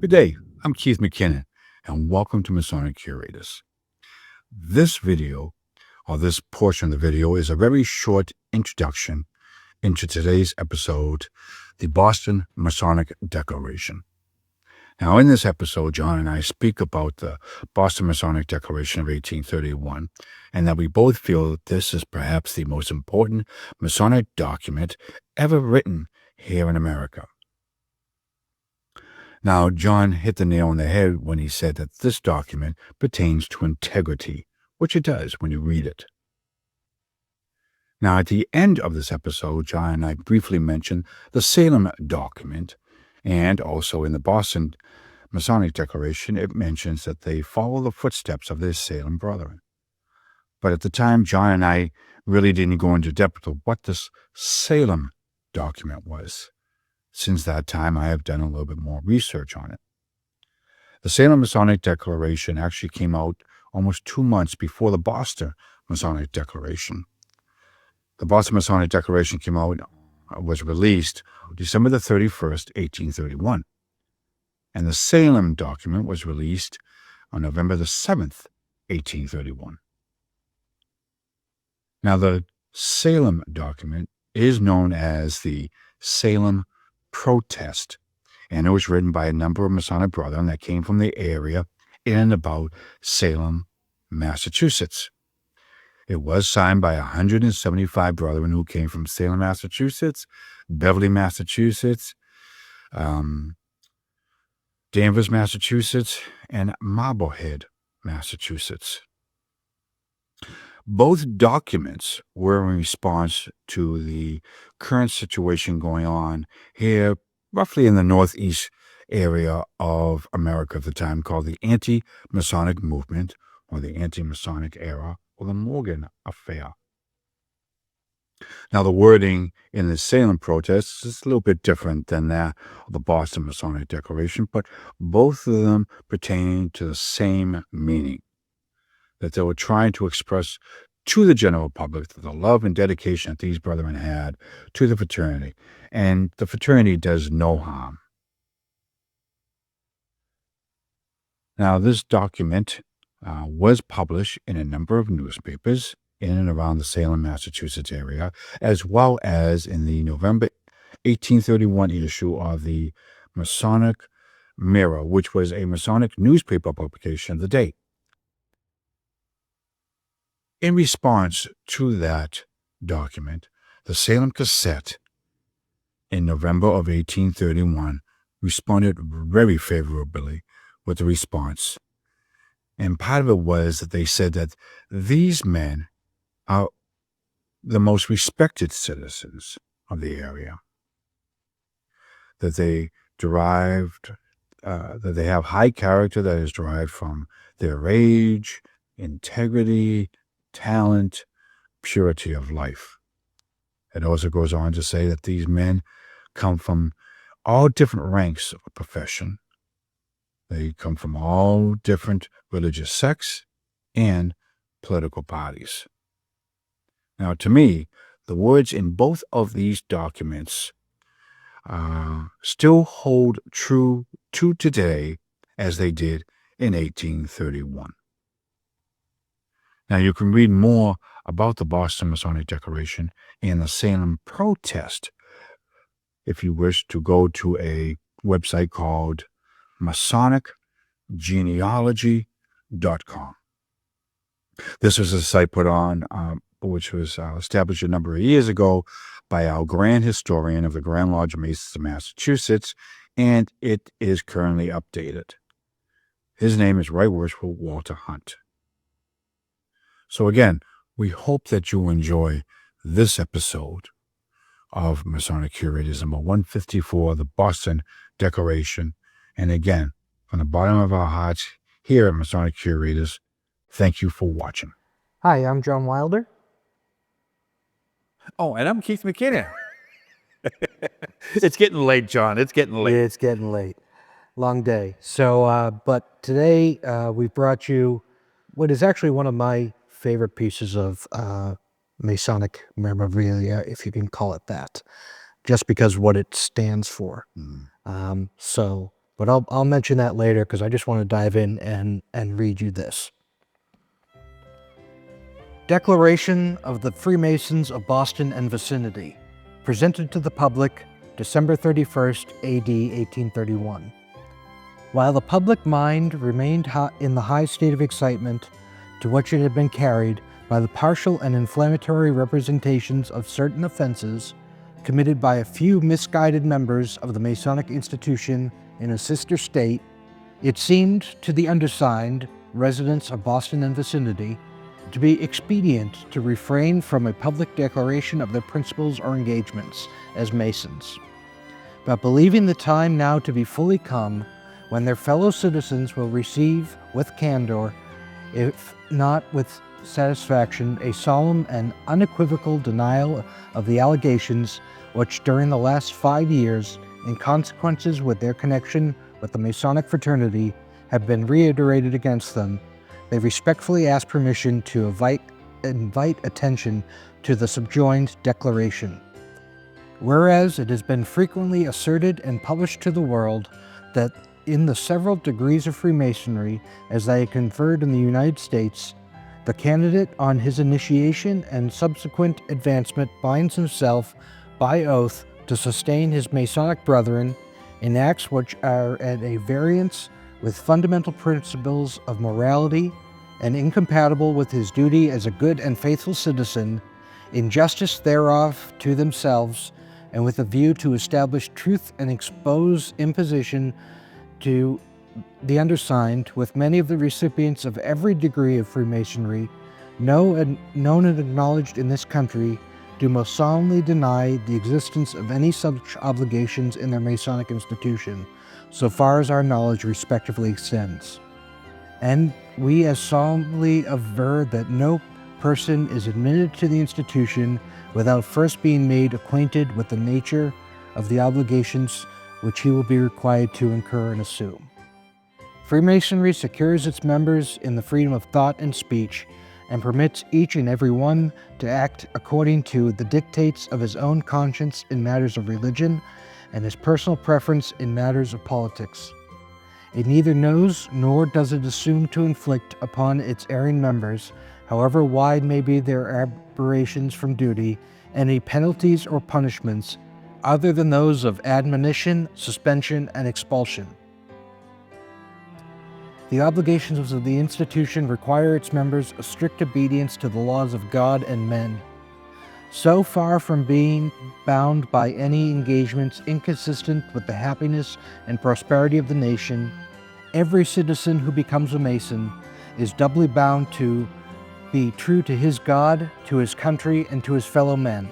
Good day, I'm Keith McKinnon, and welcome to Masonic Curators. This video, or this portion of the video, is a very short introduction into today's episode, the Boston Masonic Declaration. Now, in this episode, John and I speak about the Boston Masonic Declaration of 1831, and that we both feel that this is perhaps the most important Masonic document ever written here in America. Now, John hit the nail on the head when he said that this document pertains to integrity, which it does when you read it. Now, at the end of this episode, John and I briefly mentioned the Salem document, and also in the Boston Masonic Declaration, it mentions that they follow the footsteps of their Salem brethren. But at the time, John and I really didn't go into depth of what this Salem document was. Since that time, I have done a little bit more research on it. The Salem Masonic Declaration actually came out almost 2 months before the Boston Masonic Declaration. The Boston Masonic Declaration was released December the 31st, 1831. And the Salem document was released on November the 7th, 1831. Now, the Salem document is known as the Salem Protest, and it was written by a number of Masonic brethren that came from the area in and about Salem, Massachusetts. It was signed by 175 brethren who came from Salem, Massachusetts, Beverly, Massachusetts, Danvers, Massachusetts, and Marblehead, Massachusetts. Both documents were in response to the current situation going on here, roughly in the northeast area of America at the time, called the Anti-Masonic Movement, or the Anti-Masonic Era, or the Morgan Affair. Now, the wording in the Salem Protest is a little bit different than that of the Boston Masonic Declaration, but both of them pertain to the same meaning, that they were trying to express to the general public the love and dedication that these brethren had to the fraternity, and the fraternity does no harm. Now, this document was published in a number of newspapers in and around the Salem, Massachusetts area, as well as in the November 1831 issue of the Masonic Mirror, which was a Masonic newspaper publication of the day. In response to that document, the Salem Gazette in November of 1831 responded very favorably with a response. And part of it was that they said that these men are the most respected citizens of the area, that they have high character that is derived from their age, integrity, talent, purity of life. It also goes on to say that these men come from all different ranks of a profession. They come from all different religious sects and political parties. Now, to me, the words in both of these documents still hold true to today as they did in 1831. Now, you can read more about the Boston Masonic Declaration and the Salem Protest if you wish to go to a website called MasonicGenealogy.com. This was a site put on, which was established a number of years ago by our Grand Historian of the Grand Lodge of Masons of Massachusetts, and it is currently updated. His name is Right Worshipful Walter Hunt. So again, we hope that you enjoy this episode of Masonic Curators number 154, the Boston Declaration. And again, from the bottom of our hearts here at Masonic Curators, thank you for watching. Hi, I'm John Wilder. Oh, and I'm Keith McKinnon. It's getting late, John. It's getting late. It's getting late. Long day. So, but today we brought you what is actually one of my favorite pieces of Masonic memorabilia, if you can call it that, just because what it stands for. So But I'll mention that later because I just want to dive in and read you this. Declaration of the Freemasons of Boston and vicinity, presented to the public December 31st, AD 1831. While the public mind remained in the high state of excitement to which it had been carried by the partial and inflammatory representations of certain offenses committed by a few misguided members of the Masonic institution in a sister state, it seemed to the undersigned, residents of Boston and vicinity, to be expedient to refrain from a public declaration of their principles or engagements as Masons. But believing the time now to be fully come, when their fellow citizens will receive with candor, if not with satisfaction, a solemn and unequivocal denial of the allegations which during the last 5 years, in consequences with their connection with the Masonic fraternity, have been reiterated against them, they respectfully ask permission to invite attention to the subjoined declaration. Whereas it has been frequently asserted and published to the world that in the several degrees of Freemasonry as they conferred in the United States, the candidate on his initiation and subsequent advancement binds himself by oath to sustain his Masonic brethren in acts which are at a variance with fundamental principles of morality and incompatible with his duty as a good and faithful citizen, in justice thereof to themselves, and with a view to establish truth and expose imposition to the undersigned, with many of the recipients of every degree of Freemasonry, known and acknowledged in this country, do most solemnly deny the existence of any such obligations in their Masonic institution, so far as our knowledge respectively extends. And we as solemnly aver that no person is admitted to the institution without first being made acquainted with the nature of the obligations which he will be required to incur and assume. Freemasonry secures its members in the freedom of thought and speech, and permits each and every one to act according to the dictates of his own conscience in matters of religion and his personal preference in matters of politics. It neither knows nor does it assume to inflict upon its erring members, however wide may be their aberrations from duty, any penalties or punishments other than those of admonition, suspension, and expulsion. The obligations of the institution require its members a strict obedience to the laws of God and men. So far from being bound by any engagements inconsistent with the happiness and prosperity of the nation, every citizen who becomes a Mason is doubly bound to be true to his God, to his country, and to his fellow men.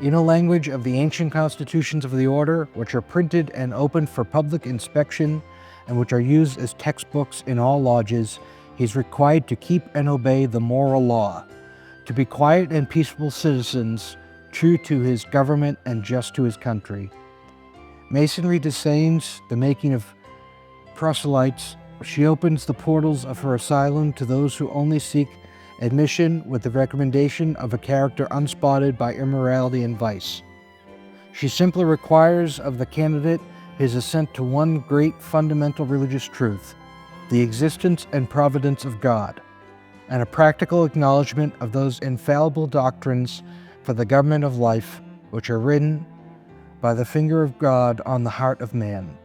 In a language of the ancient constitutions of the order, which are printed and open for public inspection, and which are used as textbooks in all lodges, he is required to keep and obey the moral law, to be quiet and peaceable citizens, true to his government and just to his country. Masonry disdains the making of proselytes. She opens the portals of her asylum to those who only seek admission with the recommendation of a character unspotted by immorality and vice. She simply requires of the candidate his assent to one great fundamental religious truth, the existence and providence of God, and a practical acknowledgement of those infallible doctrines for the government of life which are written by the finger of God on the heart of man.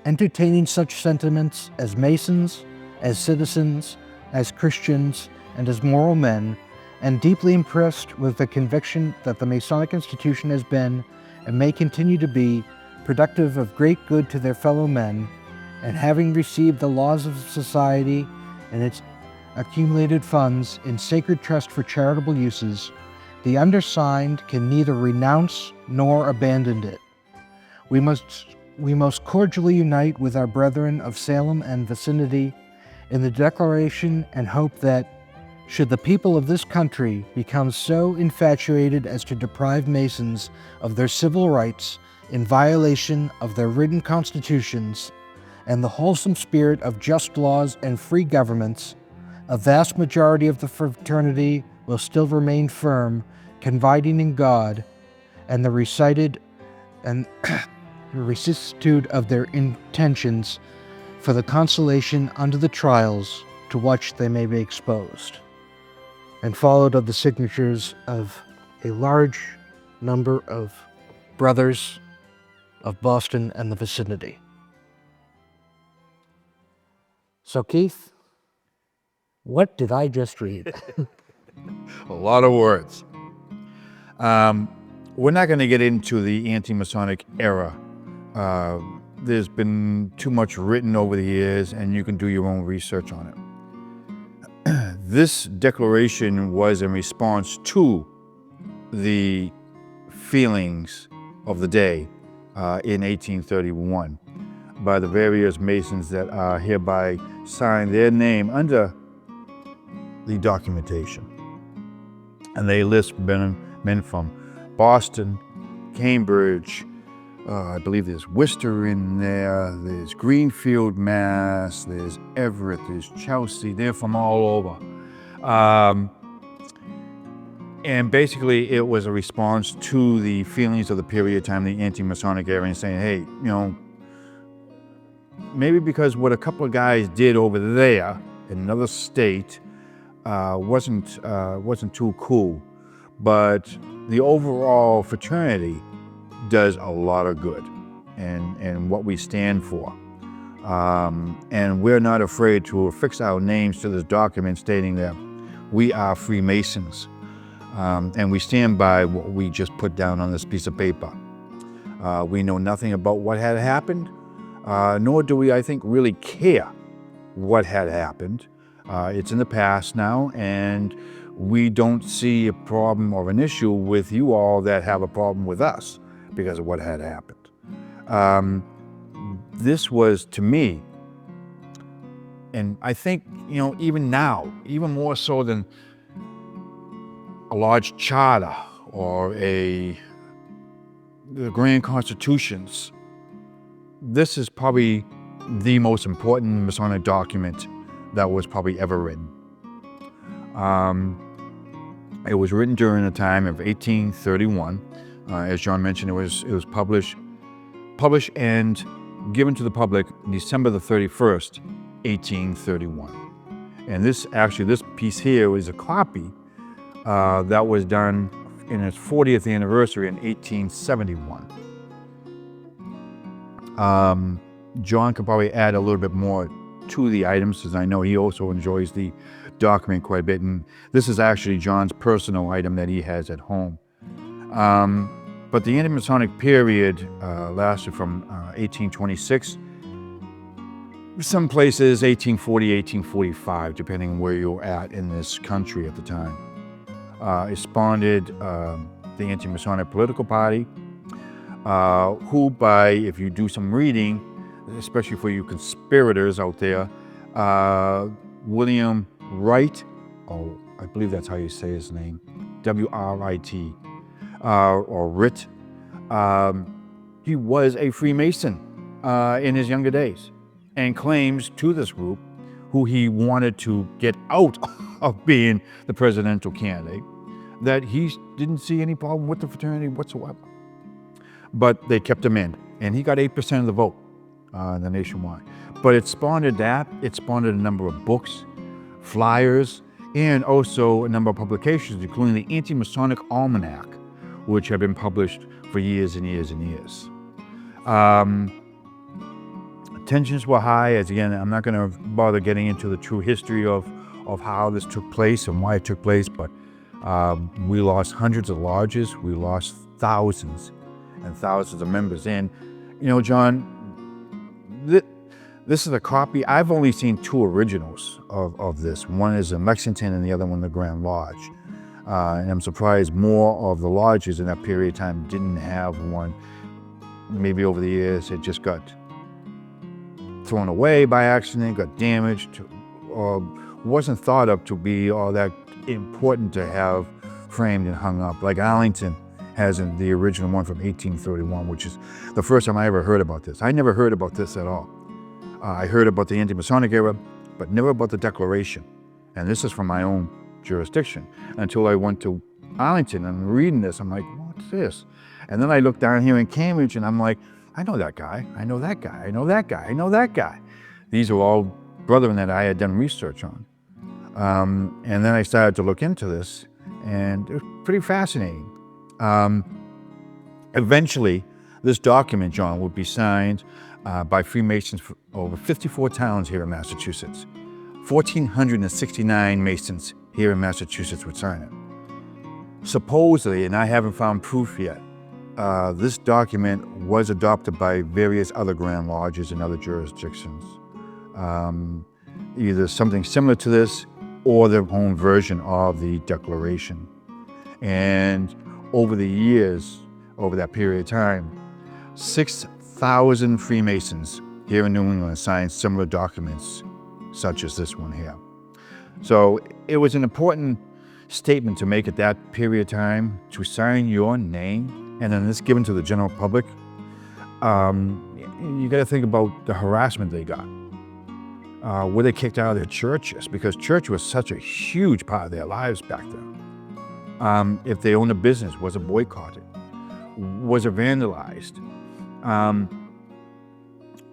Entertaining such sentiments as Masons, as citizens, as Christians, and as moral men, and deeply impressed with the conviction that the Masonic institution has been, and may continue to be, productive of great good to their fellow men, and having received the laws of society and its accumulated funds in sacred trust for charitable uses, the undersigned can neither renounce nor abandon it. We most cordially unite with our brethren of Salem and vicinity in the declaration and hope that, should the people of this country become so infatuated as to deprive Masons of their civil rights in violation of their written constitutions and the wholesome spirit of just laws and free governments, a vast majority of the fraternity will still remain firm, confiding in God, and the recited and vicissitude of their intentions for the consolation unto the trials to which they may be exposed, and followed of the signatures of a large number of brothers of Boston and the vicinity. So, Keith, what did I just read? A lot of words. We're not going to get into the anti-Masonic era. There's been too much written over the years, and you can do your own research on it. This declaration was in response to the feelings of the day in 1831 by the various Masons that are hereby signed their name under the documentation. And they list men from Boston, Cambridge, I believe there's Worcester in there, there's Greenfield, Mass, there's Everett, there's Chelsea, they're from all over. And basically it was a response to the feelings of the period of time, the anti-Masonic era, and saying, hey, maybe because what a couple of guys did over there in another state wasn't too cool, but the overall fraternity does a lot of good and what we stand for. And we're not afraid to affix our names to this document stating that we are Freemasons. And we stand by what we just put down on this piece of paper. We know nothing about what had happened, nor do we, I think, really care what had happened. It's in the past now, and we don't see a problem or an issue with you all that have a problem with us because of what had happened. This was, to me, and I think, even now, even more so than a large charter or the Grand Constitutions, this is probably the most important Masonic document that was probably ever written. It was written during the time of 1831. As John mentioned, it was published and given to the public December the 31st, 1831. And this piece here is a copy that was done in its 40th anniversary in 1871. John could probably add a little bit more to the items, as I know he also enjoys the document quite a bit. And this is actually John's personal item that he has at home. But the anti-Masonic period lasted from 1826, some places 1840, 1845, depending on where you're at in this country at the time. It spawned the anti-Masonic political party, who if you do some reading, especially for you conspirators out there, William Wright, I believe that's how you say his name, W-R-I-T, or Wright, he was a Freemason in his younger days, and claims to this group, who he wanted to get out of being the presidential candidate, that he didn't see any problem with the fraternity whatsoever. But they kept him in, and he got 8% of the vote in the nationwide. But it spawned a number of books, flyers, and also a number of publications, including the Anti-Masonic Almanac, which have been published for years and years and years. Tensions were high, as again, I'm not going to bother getting into the true history of how this took place and why it took place, but we lost hundreds of lodges, we lost thousands and thousands of members. And, John, this is a copy. I've only seen two originals of this. One is in Lexington and the other one in the Grand Lodge. And I'm surprised more of the lodges in that period of time didn't have one. Maybe over the years it just got thrown away by accident, got damaged, or wasn't thought of to be all that important to have framed and hung up. Like Arlington has the original one from 1831, which is the first time I ever heard about this. I never heard about this at all. I heard about the anti-Masonic era, but never about the Declaration. And this is from my own jurisdiction, until I went to Arlington and reading this. I'm like, what's this? And then I looked down here in Cambridge and I'm like, I know that guy. I know that guy. I know that guy. I know that guy. These are all brethren that I had done research on. And then I started to look into this, and it was pretty fascinating. Eventually, this document, John, would be signed by Freemasons from over 54 towns here in Massachusetts. 1,469 Masons here in Massachusetts would sign it. Supposedly, and I haven't found proof yet, this document was adopted by various other Grand Lodges in other jurisdictions. Either something similar to this or their own version of the Declaration. And over the years, over that period of time, 6,000 Freemasons here in New England signed similar documents, such as this one here. So it was an important statement to make at that period of time, to sign your name, and then this given to the general public. You got to think about the harassment they got. Were they kicked out of their churches? Because church was such a huge part of their lives back then. If they owned a business, was it boycotted? Was it vandalized?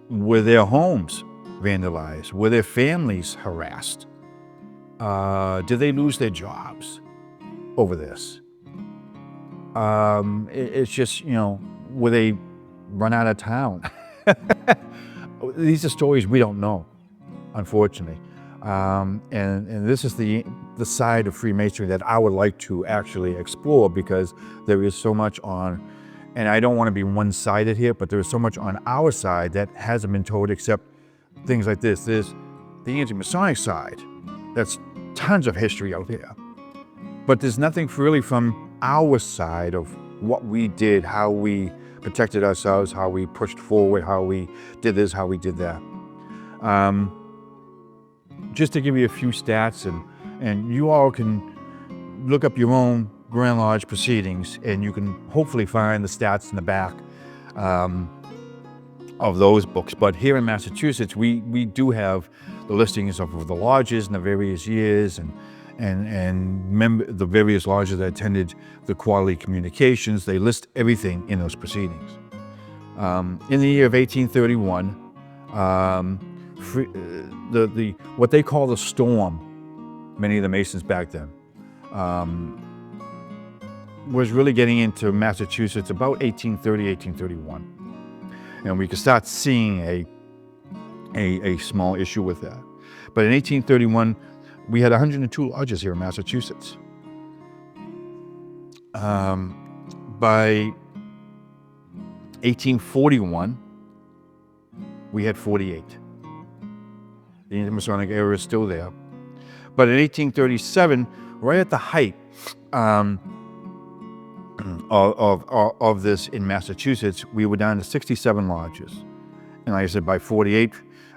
Were their homes vandalized? Were their families harassed? Did they lose their jobs over this? It's just, were they run out of town? These are stories we don't know, unfortunately. And this is the side of Freemasonry that I would like to actually explore, because there is so much on, and I don't want to be one-sided here, but there is so much on our side that hasn't been told, except things like this. There's the anti-Masonic side. That's tons of history out there. But there's nothing really from our side of what we did, how we protected ourselves, how we pushed forward, how we did this, how we did that. Just to give you a few stats, and you all can look up your own Grand Lodge proceedings, and you can hopefully find the stats in the back of those books. But here in Massachusetts, we do have the listings of the lodges in the various years, and the various lodges that attended the quarterly communications. They list everything in those proceedings. In the year of 1831, what they call the storm, many of the Masons back then, was really getting into Massachusetts about 1830, 1831. And we could start seeing a small issue with that. But in 1831, we had 102 lodges here in Massachusetts. By 1841, we had 48. The anti-Masonic era is still there. But in 1837, right at the height of this in Massachusetts, we were down to 67 lodges. And like I said, by 48,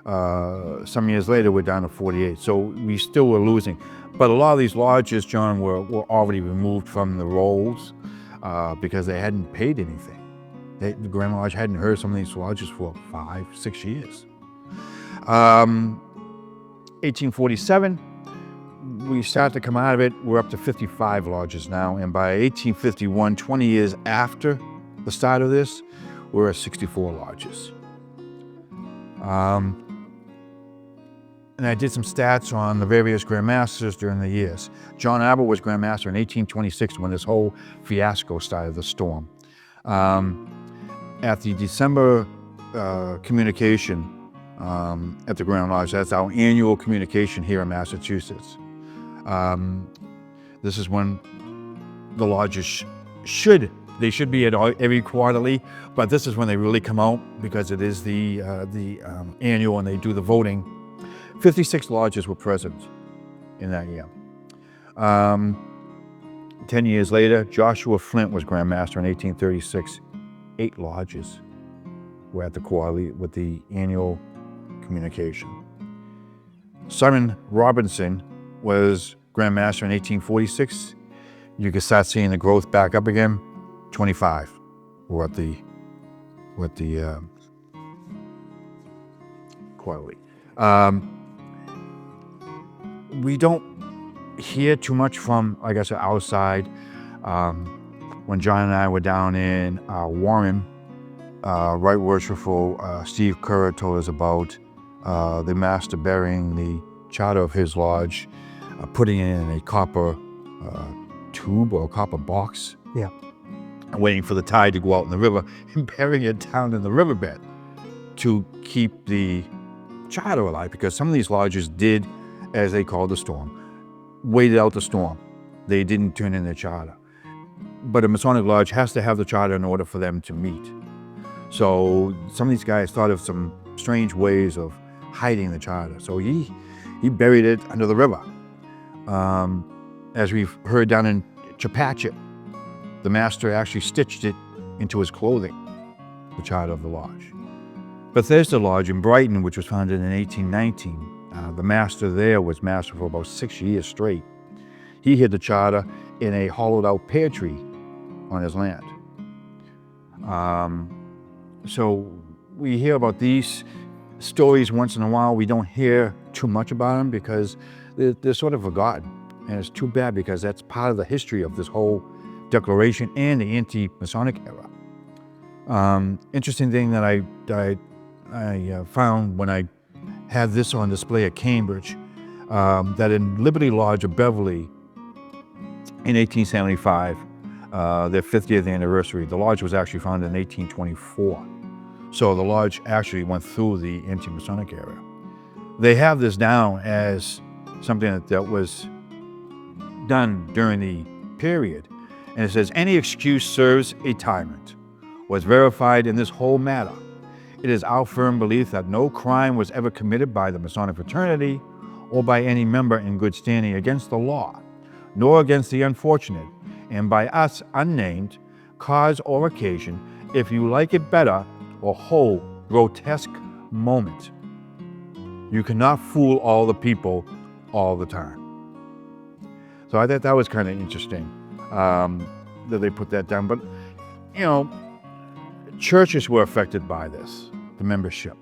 some years later, we're down to 48. So we still were losing. But a lot of these lodges, John, were already removed from the rolls because they hadn't paid anything. The Grand Lodge hadn't heard some of these lodges for 5, 6 years. 1847, we started to come out of it. We're up to 55 lodges now. And by 1851, 20 years after the start of this, we're at 64 lodges. And I did some stats on the various Grand Masters during the years. John Abbott was Grand Master in 1826 when this whole fiasco started, the storm. At the December communication at the Grand Lodge, that's our annual communication here in Massachusetts. This is when the lodges should be at every quarterly, but this is when they really come out, because it is the annual and they do the voting. 56 lodges were present in that year. 10 years later, Joshua Flint was Grand Master in 1836. 8 lodges were at the quarterly with the annual communication. Simon Robinson was Grand Master in 1846. You can start seeing the growth back up again. 25 were at the quarterly. We don't hear too much from, like I said, outside. When John and I were down in Warren, Right Worshipful Steve Curra told us about the master burying the charter of his lodge, putting it in a copper tube or a copper box, Yeah. and waiting for the tide to go out in the river and burying it down in the riverbed to keep the charter alive, because some of these lodges did, as they called the storm, waited out the storm. They didn't turn in their charter. But a Masonic lodge has to have the charter in order for them to meet. So some of these guys thought of some strange ways of hiding the charter. So he buried it under the river. As we've heard down in Chepachet, the master actually stitched it into his clothing, the charter of the lodge. Bethesda Lodge in Brighton, which was founded in 1819, the master there was master for about 6 years straight. He hid the charter in a hollowed-out pear tree on his land. So we hear about these stories once in a while. We don't hear too much about them because they're sort of forgotten. And it's too bad, because that's part of the history of this whole declaration and the anti-Masonic era. Interesting thing that I found when I had this on display at Cambridge, that in Liberty Lodge of Beverly in 1875, their 50th anniversary, the lodge was actually founded in 1824. So the lodge actually went through the anti-Masonic era. They have this down as something that was done during the period. And it says, any excuse serves a tyrant, was verified in this whole matter. It is our firm belief that no crime was ever committed by the Masonic fraternity or by any member in good standing against the law, nor against the unfortunate, and by us unnamed, cause or occasion, if you like it better, or whole grotesque moment. You cannot fool all the people all the time. So I thought that was kind of interesting that they put that down. But, churches were affected by this, the membership.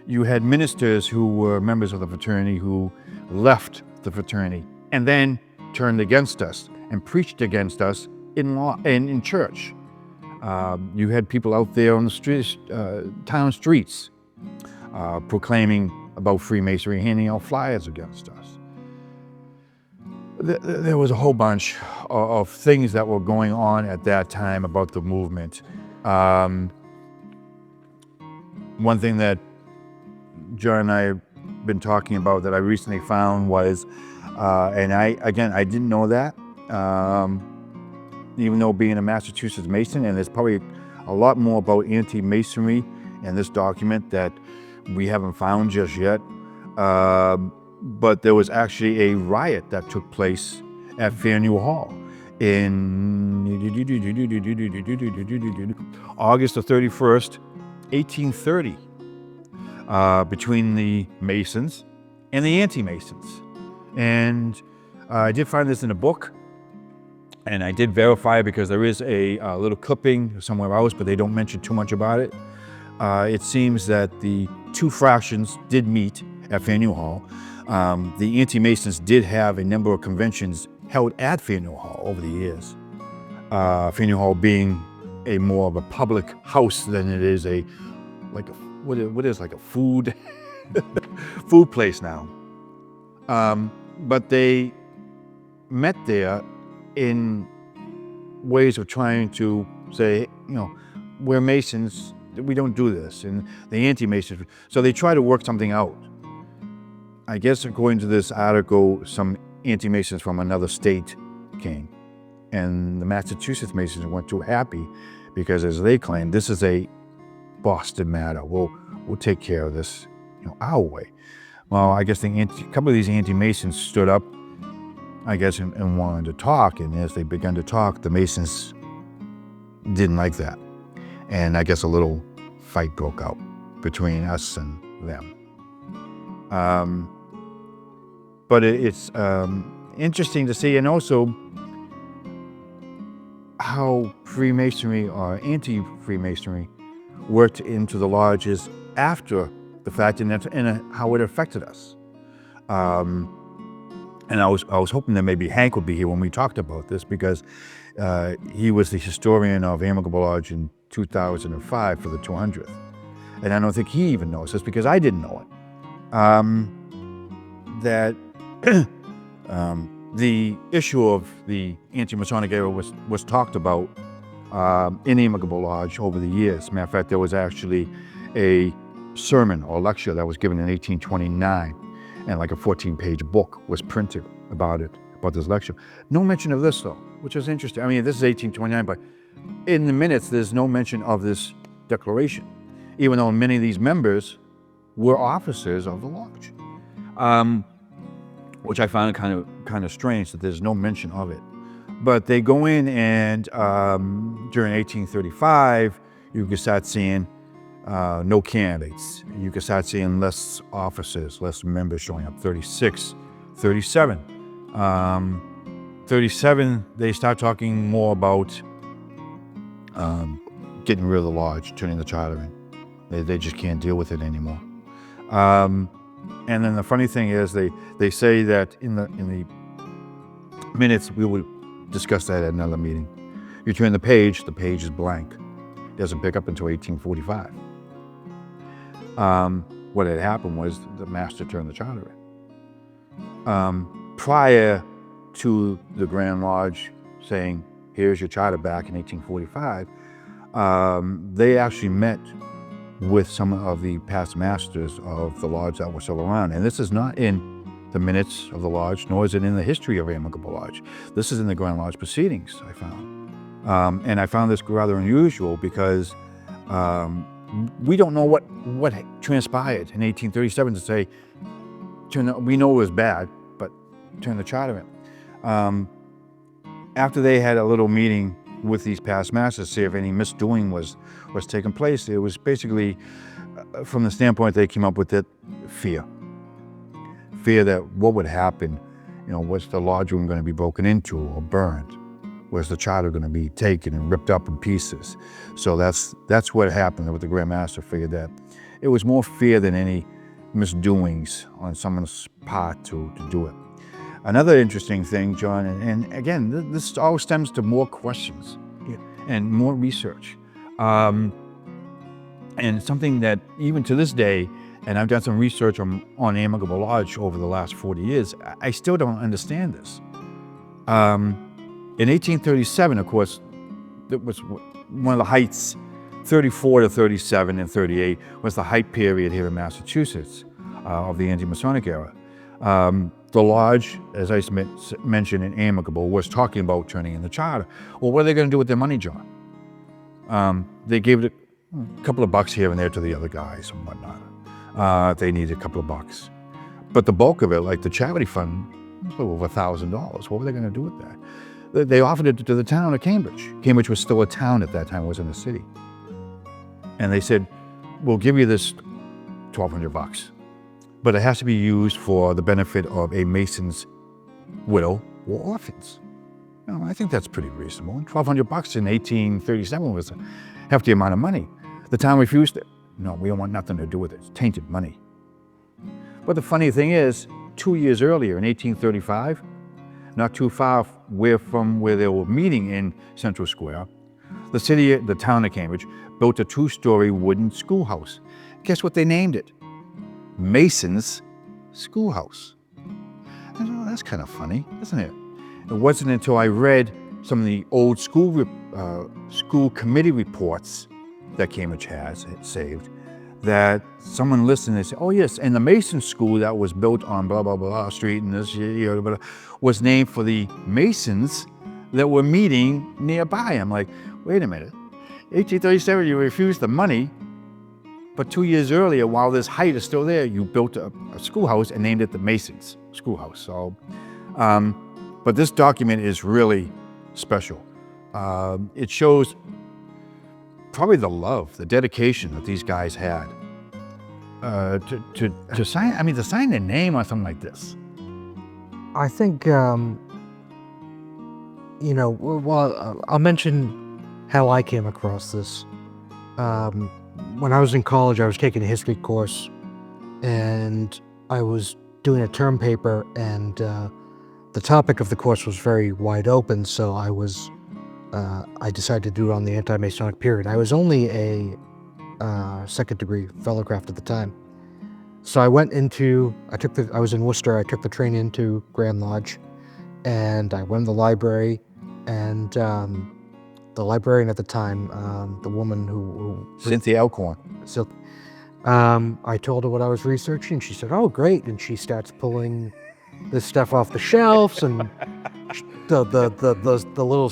You had ministers who were members of the fraternity who left the fraternity and then turned against us and preached against us in church. You had people out there on the streets, town streets, proclaiming about Freemasonry, handing out flyers against us. There was a whole bunch of things that were going on at that time about the movement. One thing that John and I have been talking about that I recently found was, and I didn't know that, even though being a Massachusetts Mason, and there's probably a lot more about anti-Masonry in this document that we haven't found just yet. But there was actually a riot that took place at Faneuil Hall in August the 31st, 1830, between the Masons and the anti-Masons. And I did find this in a book, and I did verify it because there is a little clipping somewhere else, but they don't mention too much about it. It seems that the two fractions did meet at Faneuil Hall. The anti-Masons did have a number of conventions held at Faneuil Hall over the years. Faneuil Hall being a more of a public house than it is like a food food place now. But they met there in ways of trying to say, we're Masons, we don't do this, and the anti-Masons. So they try to work something out. I guess according to this article, some anti-Masons from another state came, and the Massachusetts Masons weren't too happy because, as they claimed, this is a Boston matter. We'll take care of this, our way. Well, I guess a couple of these anti-Masons stood up, I guess, and wanted to talk, and as they began to talk, the Masons didn't like that, and I guess a little fight broke out between us and them. But it's interesting to see, and also how Freemasonry or anti-Freemasonry worked into the lodges after the fact, and how it affected us. And I was hoping that maybe Hank would be here when we talked about this, because he was the historian of Amicable Lodge in 2005 for the 200th. And I don't think he even knows this because I didn't know it. That the issue of the anti-Masonic era was talked about in Amicable Lodge over the years. Matter of fact, there was actually a sermon or lecture that was given in 1829, and like a 14-page book was printed about this lecture. No mention of this though, which is interesting. I mean, this is 1829, but in the minutes, there's no mention of this declaration, even though many of these members were officers of the lodge, which I found kind of strange that there's no mention of it. But they go in, and during 1835, you can start seeing no candidates. You can start seeing less officers, less members showing up. 36, 37. 37, they start talking more about getting rid of the lodge, turning the charter in. They just can't deal with it anymore. And then the funny thing is, they say that in the minutes, we will discuss that at another meeting. You turn the page is blank. It doesn't pick up until 1845. What had happened was the master turned the charter in. Prior to the Grand Lodge saying, here's your charter back in 1845, they actually met with some of the past masters of the lodge that were still around. And this is not in the minutes of the lodge, nor is it in the history of Amicable Lodge. This is in the Grand Lodge proceedings, I found. And I found this rather unusual because we don't know what transpired in 1837 to say, we know it was bad, but turn the charter in. After they had a little meeting with these past masters to see if any misdoing was taking place, it was basically, from the standpoint they came up with it, fear. Fear that what would happen, was the lodge room going to be broken into or burned? Was the charter going to be taken and ripped up in pieces? So that's what happened with the Grand Master. Figured that it was more fear than any misdoings on someone's part to do it. Another interesting thing, John, and again, this all stems to more questions and more research. And something that even to this day, and I've done some research on Amicable Lodge over the last 40 years, I still don't understand this. In 1837, of course, it was one of the heights, 34 to 37 and 38 was the height period here in Massachusetts of the anti-Masonic era. The lodge, as I mentioned in Amicable, was talking about turning in the charter. Well, what are they going to do with their money, John? They gave it a couple of bucks here and there to the other guys and whatnot. They needed a couple of bucks. But the bulk of it, like the charity fund, was over $1,000. What were they going to do with that? They offered it to the town of Cambridge. Cambridge was still a town at that time, it wasn't a city. And they said, we'll give you this $1,200, but it has to be used for the benefit of a Mason's widow or orphans. I think that's pretty reasonable. $1,200 in 1837 was a hefty amount of money. The town refused it. No, we don't want nothing to do with it. It's tainted money. But the funny thing is, 2 years earlier, in 1835, not too far from where they were meeting in Central Square, the town of Cambridge, built a 2-story wooden schoolhouse. Guess what they named it? Mason's Schoolhouse. And, that's kind of funny, isn't it? It wasn't until I read some of the old school committee reports that Cambridge has saved that someone listened and said, oh yes, and the Mason School that was built on blah, blah, blah street and this year, was named for the Masons that were meeting nearby. I'm like, wait a minute, 1837 you refused the money, but 2 years earlier, while this height is still there, you built a schoolhouse and named it the Masons Schoolhouse. So, but this document is really special. It shows probably the love, the dedication that these guys had to sign. I mean, to sign their name on something like this. I think, well, I'll mention how I came across this. When I was in college, I was taking a history course, and I was doing a term paper, and the topic of the course was very wide open, so I was I decided to do it on the anti-Masonic period. I was only a second degree fellow craft at the time. So I was in Worcester, I took the train into Grand Lodge, and I went to the library, and the librarian at the time, the woman who Cynthia Elkhorn. so, I told her what I was researching. She said, "Oh, great!" And she starts pulling this stuff off the shelves and the little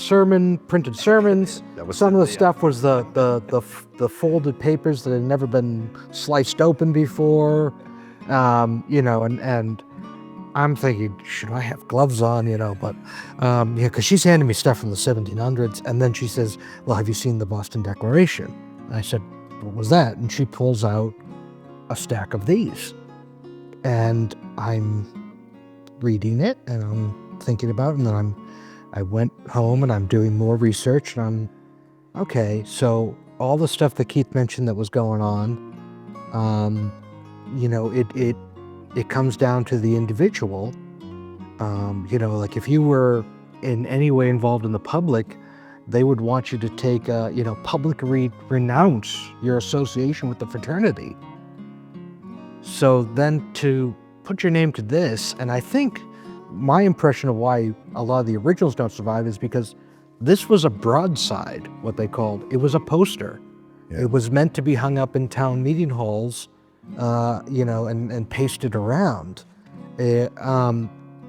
printed sermons. Some of the stuff was the folded papers that had never been sliced open before, and I'm thinking, should I have gloves on, but, because she's handing me stuff from the 1700s. And then she says, well, have you seen the Boston Declaration? And I said, what was that? And she pulls out a stack of these. And I'm reading it and I'm thinking about it. And then I went home and I'm doing more research and okay, so all the stuff that Keith mentioned that was going on, it comes down to the individual. Like if you were in any way involved in the public, they would want you to take, publicly renounce your association with the fraternity. So then to put your name to this, and I think my impression of why a lot of the originals don't survive is because this was a broadside, what they called. It was a poster. Yeah. It was meant to be hung up in town meeting halls, and pasted around.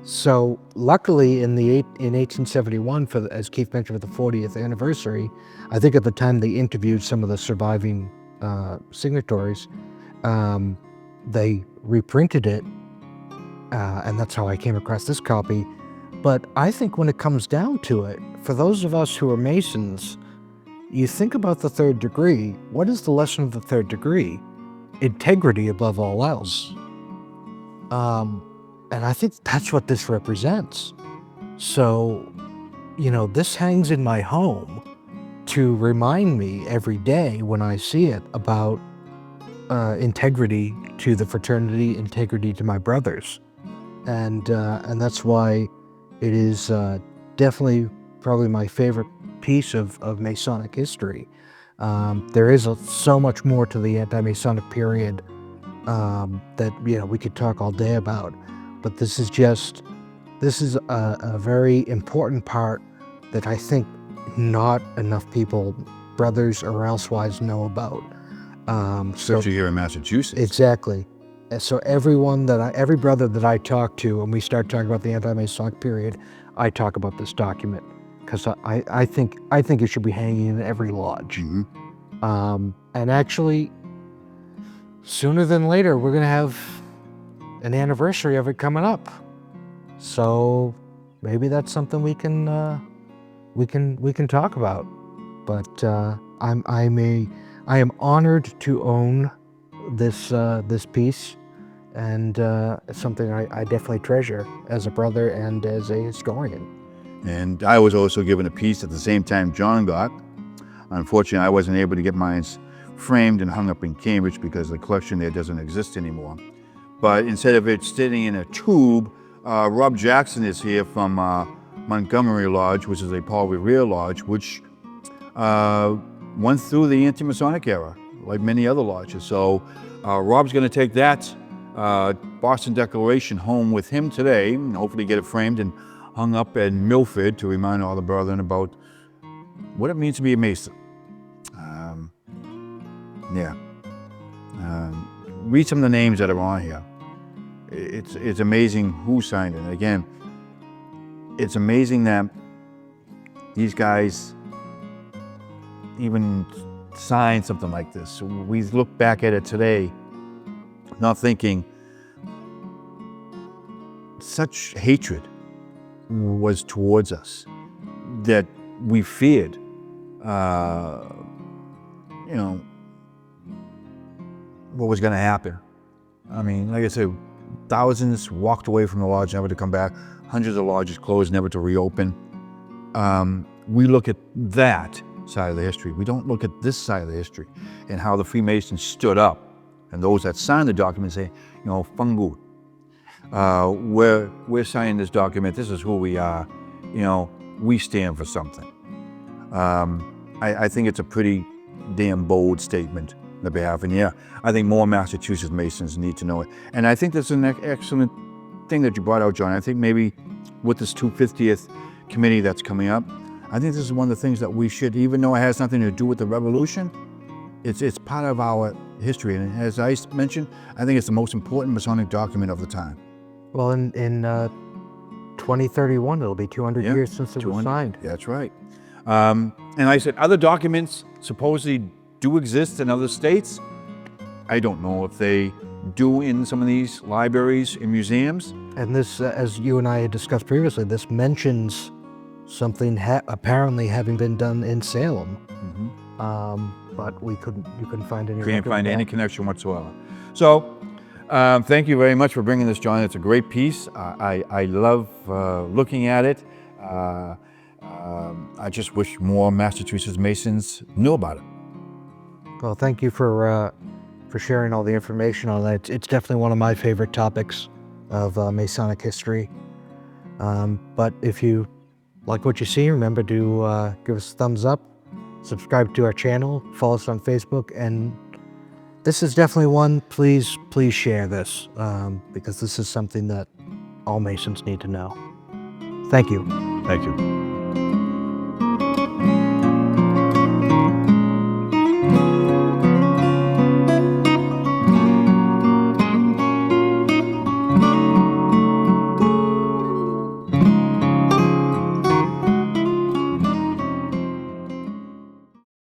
So luckily in 1871, as Keith mentioned, for the 40th anniversary, I think at the time they interviewed some of the surviving signatories, they reprinted it, and that's how I came across this copy. But I think when it comes down to it, for those of us who are Masons, you think about the third degree. What is the lesson of the third degree? Integrity above all else. And I think that's what this represents. So, this hangs in my home to remind me every day when I see it about integrity to the fraternity, integrity to my brothers. And that's why it is definitely probably my favorite piece of Masonic history. There is so much more to the anti-Masonic period that we could talk all day about, but this is a very important part that I think not enough people, brothers or elsewise, know about. Especially here in Massachusetts. Exactly. And so every brother that I talk to, and we start talking about the anti-Masonic period, I talk about this document because I think it should be hanging in every lodge. Mm-hmm. And actually, sooner than later, we're going to have an anniversary of it coming up. So maybe that's something we can talk about. But I am honored to own this piece, and it's something I definitely treasure as a brother and as a historian. And I was also given a piece at the same time John got. Unfortunately, I wasn't able to get mine framed and hung up in Cambridge because the collection there doesn't exist anymore. But instead of it sitting in a tube, Rob Jackson is here from Montgomery Lodge, which is a Paul Revere Lodge, which went through the anti-Masonic era, like many other lodges. So Rob's going to take that Boston Declaration home with him today, and hopefully get it framed and hung up in Milford to remind all the brethren about what it means to be a Mason. Read some of the names that are on here. It's amazing who signed it. And again, it's amazing that these guys even signed something like this. We look back at it today, not thinking such hatred was towards us that we feared, what was going to happen. I mean, like I said, thousands walked away from the lodge, never to come back. Hundreds of lodges closed, never to reopen. We look at that side of the history. We don't look at this side of the history and how the Freemasons stood up. And those that signed the document say, Fungu. We're signing this document. This is who we are. We stand for something. I think it's a pretty damn bold statement on their behalf. And yeah, I think more Massachusetts Masons need to know it. And I think that's an excellent thing that you brought out, John. I think maybe with this 250th committee that's coming up, I think this is one of the things that we should, even though it has nothing to do with the revolution, it's part of our history. And as I mentioned, I think it's the most important Masonic document of the time. Well, in 2031, it'll be 200 years since it was signed. That's right. And I said, other documents supposedly do exist in other states. I don't know if they do in some of these libraries and museums. And this, as you and I had discussed previously, this mentions something apparently having been done in Salem. But you couldn't find any. Can't find any connection whatsoever. So, thank you very much for bringing this, John. It's a great piece. I love looking at it. I just wish more Massachusetts Masons knew about it. Well, thank you for sharing all the information on that. It's definitely one of my favorite topics of Masonic history. But if you like what you see, remember to give us a thumbs up, subscribe to our channel, follow us on Facebook, and this is definitely one, please share this, because this is something that all Masons need to know. Thank you. Thank you.